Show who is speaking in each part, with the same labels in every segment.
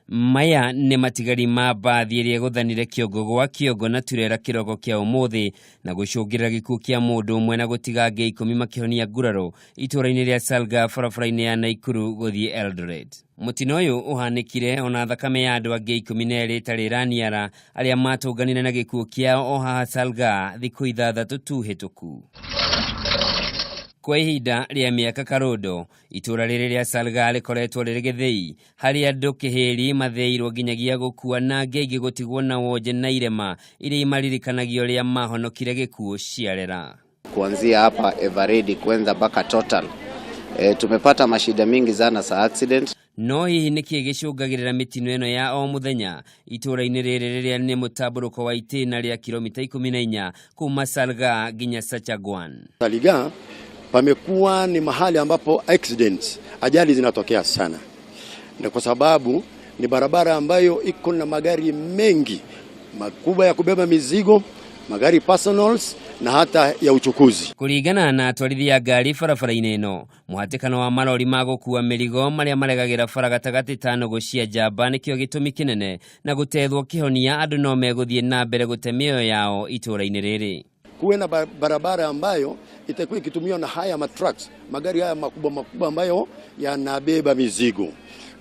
Speaker 1: Maya nĩ matigari ma mbathi ĩrĩa gũthanire kĩongo gwa kĩongo na turera kĩroko kĩa ũmũthĩ na gũcũngĩrĩra gĩkuũ kĩa mũndũ ũmwe na gũtiga angĩ 10 makĩhonia nguraro itũũra-inĩ rĩa Salga barabara-inĩ ya Nakuru gũthiĩ Eldoret. Mũtino ũyũ ũhanĩkire ona thakame ya andũ angĩ 12 ĩtarĩ ĩraniara arĩa matũnganire na gĩkuũ kĩao o haha Salga thikũ 6 tu hĩtũku. Kwa ihinda rĩa mĩaka karondo, itũũra rĩrĩ rĩa Salga rĩkoretwo rĩrĩ gĩthĩi, harĩ andũ kĩhĩri mathĩirwo nginyagia gũkua na angĩ aingĩ gũtigwo na wonje na irema iria imaririkanagio rĩa mahonokire gĩkuũ ciarera.
Speaker 2: Kuanzia hapa Everready kwenda mpaka Total, tumepata mashida mingi sana za accident.
Speaker 1: No hihi nĩkĩ gĩcũngagĩrĩra mitino ĩno ya o mũthenya itũũra-inĩ rĩrĩ rĩrĩa nĩ mutamburuko-ini na rĩa kilomita 14 kuuma Salga nginya Sachagwan.
Speaker 3: Salgaa pamekuwa ni mahali ambapo accidents, ajali zinatokea sana. Na kwa sababu ni barabara ambayo iko na magari mengi makubwa ya kubeba mizigo, magari personals na hata ya uchukuzi.
Speaker 1: Kũringana na atwarithia ngari barabara-inĩ ĩno, mũhatĩkano wa malori ma gũkua mĩrigo marĩa maregagĩra bara gatagatĩ tano gũcia njamba nĩkĩo gĩtũmi kĩnene na gũtethwo kĩhonia andũ no megũthiĩ na mbere gũte mĩoyo yao itũũra-inĩ rĩrĩ.
Speaker 3: Kuwe na barabara ambayo itakuwa ikitumiwa na haya matrucks, magari haya makubwa ambayo yanabeba mizigo,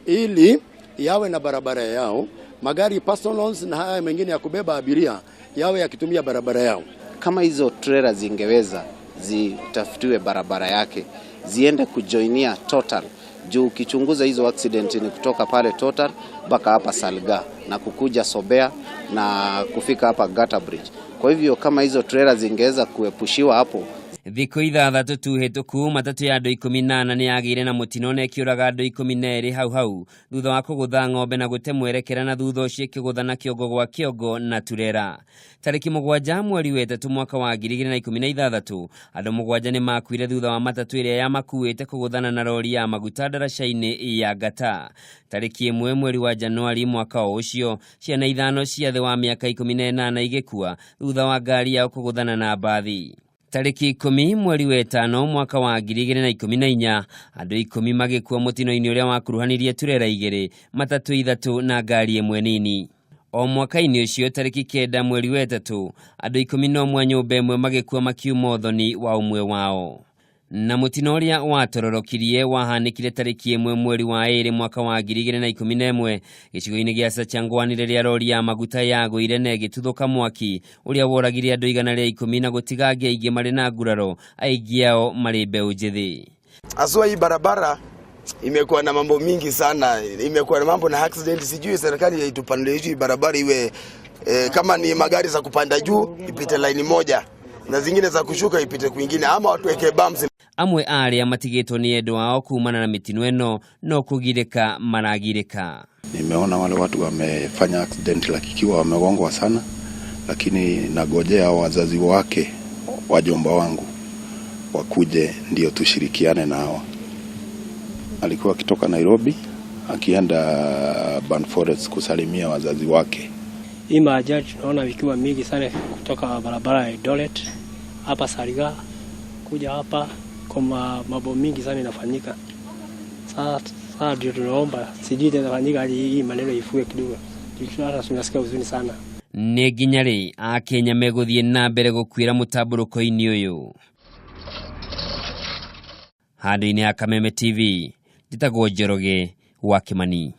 Speaker 3: ili yawe na barabara yao, magari personals na haya mengine ya kubeba abiria yawe yakitumia barabara yao.
Speaker 2: Kama hizo trailer zingeweza zitafutiwe barabara yake, ziende kujoinia Total. Juu ukichunguza hizo accident ni kutoka pale Total mpaka hapa Salga na kukuja Sobea na kufika hapa Gata Bridge. Kwa hivyo kama hizo trailer zingeweza kuepushiwa hapo.
Speaker 1: Thikũ 6 tu hĩtũku matatũ ya andũ 18 nĩ yagĩire na mũtino na ĩkĩũraga andũ 12 hau thutha wa kũgũtha ng'ombe na gũte mwerekera na thutha ũcio ĩkĩgũtha na kĩongo gwa kĩongo na turera. Tarĩki 7 mweri wa 3 mwaka wa 2016 andũ 7 nĩ makuire thutha wa matatũ ĩrĩa yamakuĩte kũgũthana na rori ya maguta ndaraca-inĩ ya Gata. Tarĩki 1 mweri wa Januari mwaka ũcio ciana 5 cia thĩ wa mĩaka 18 igĩkua thutha wa ngari yao kũgũthana na mbathi. Tarĩki 10 mweri wa 5 mwaka wa 2014 andũ 10 magĩkua mũtino-inĩ ũrĩa wakuruhanirie turera 2, matatũ 3 na ngari 1 nini. O mwaka-inĩ ũcio tarĩki 9 mweri wa 3 andũ 11 nyũmba ĩmwe magĩkua makiuma ũthoni wa ũmwe wao. Na mũtino ũrĩa watororokirie wahanĩkire tarĩki 1 mweri wa 2 mwaka wa 2011 gĩcigo-inĩ gĩa Sachagwan rĩrĩa rori ya maguta yagũire na ĩgĩtuthũka mwaki ũrĩa woragire andũ 110 na gũtiga angĩ aingĩ marĩ na nguraro, aingĩ ao marĩ mbeũ njĩthĩ.
Speaker 4: Aswa hii barabara imekuwa na mambo mingi sana, imekuwa na mambo na accident. Sijui serikali itupande hii barabara iwe kama ni magari za kupanda juu ipite line moja na zingine za kushuka ipite kwingine, ama watu weke bumps.
Speaker 1: Amwe arĩa matigĩtwo nĩ endwa ao kuumana na mitino ĩno no kũgirĩka maragirĩka.
Speaker 5: Nimeona wale watu wamefanya accident ikiwa wamegongwa sana, lakini nagojea wazazi wake wajomba wangu wakuje ndio tushirikiane na hawa. Alikuwa akitoka Nairobi akienda Ban Forest kusalimia wazazi wake.
Speaker 6: Hii majali tunaona vikiwa mingi sana kutoka barabara ya Eldoret hapa Salga kuja hapa, kwa mambo mingi sana inafanyika. Sasa ndio tunaomba sijui itafanyika hadi hii maneno ifue kidogo. Tunasikia huzuni sana.
Speaker 1: Nĩ nginya rĩ Akenya megũthiĩ na mbere gũkuĩra mũtamburuko-ini ũyũ? Handũ-inĩ ya Kameme TV, njĩtagwo Njoroge wa Kimani.